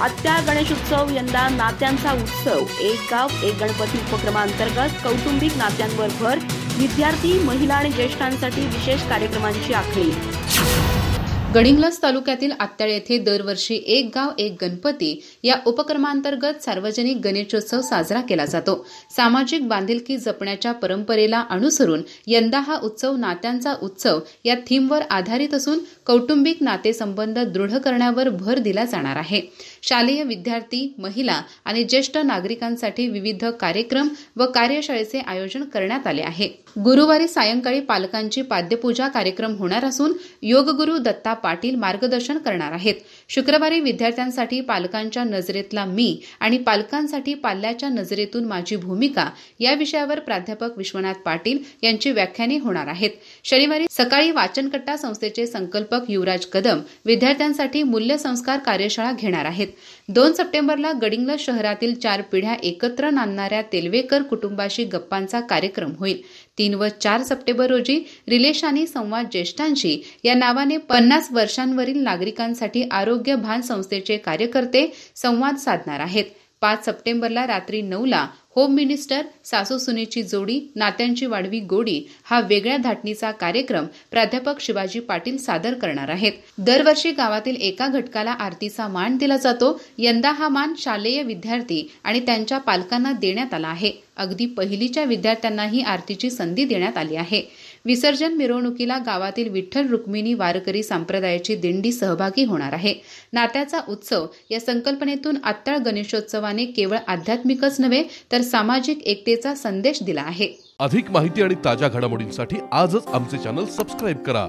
आत्या गणेशोत्सव यंदा नात्यांचा उत्सव, एक गाव एक गणपती उपक्रमांतर्गत कौटुंबिक नात्यांवर भर, विद्यार्थी, महिला आणि ज्येष्ठांसाठी विशेष कार्यक्रमांची आखणी। गडिंग्लज तालुक्यातील आत्याळ येथे दरवर्षी एक गाव एक गणपती या उपक्रमांतर्गत सार्वजनिक गणेशोत्सव साजरा केला जातो। सामाजिक बांधिलकी जपण्याच्या परंपरेला अनुसरून यंदा हा उत्सव नात्यांचा उत्सव या थीमवर आधारित असून कौटुंबिक नातेसंबंध दृढ करण्यावर भर दिला जाणार आहे। शालेय विद्यार्थी, महिला आणि ज्येष्ठ नागरिकांसाठी विविध कार्यक्रम व कार्यशाळेचे आयोजन करण्यात आले आहे। गुरुवारी सायंकाळी पालकांची पाद्यपूजा कार्यक्रम होणार असून योगगुरू दत्ता पाटील मार्गदर्शन करणार आहेत। शुक्रवारी विद्यार्थ्यांसाठी पालकांच्या नजरेतला मी आणि पालकांसाठी पाल्याच्या नजरेतून माझी भूमिका या विषयावर प्राध्यापक विश्वनाथ पाटील यांची व्याख्याने होणार आहेत। शनिवारी सकाळी वाचनकट्टा संस्थेचे संकल्पक युवराज कदम विद्यार्थ्यांसाठी मूल्यसंस्कार कार्यशाळा घेणार आहेत। 2 सप्टेंबरला गडिंग्लज शहरातील 4 पिढ्या एकत्र नांदणाऱ्या तेलवेकर कुटुंबाशी गप्पांचा कार्यक्रम होईल। 3 व 4 सप्टेंबर रोजी रिलेशानी संवाद ज्येष्ठांशी या नावाने 50 वर्षांवरील नागरिकांसाठी आरोग्य भान संस्थेचे कार्यकर्ते संवाद साधणार आहेत। 5 सप्टेंबरला रात्री 9ला होम मिनिस्टर सासू सुनेची जोडी नात्यांची वाढवी गोडी हा वेगळ्या धाटणीचा कार्यक्रम प्राध्यापक शिवाजी पाटील सादर करणार आहेत। दरवर्षी गावातील एका घटकाला आरतीचा मान दिला जातो। यंदा हा मान शालेय विद्यार्थी आणि त्यांच्या पालकांना देण्यात आला आहे। अगदी पहिलीच्या विद्यार्थ्यांनाही आरतीची संधी देण्यात आली आहे। विसर्जन मिरवणुकीला गावातील विठ्ठल रुक्मिणी वारकरी संप्रदायाची दिंडी सहभागी होणार आहे। नात्याचा उत्सव या संकल्पनेतून आत्याळ गणेशोत्सवाने केवळ आध्यात्मिकच नव्हे तर सामाजिक एकतेचा संदेश दिला आहे। अधिक माहिती आणि ताज्या घडामोडींसाठी आजच आमचे चॅनल सबस्क्राइब करा।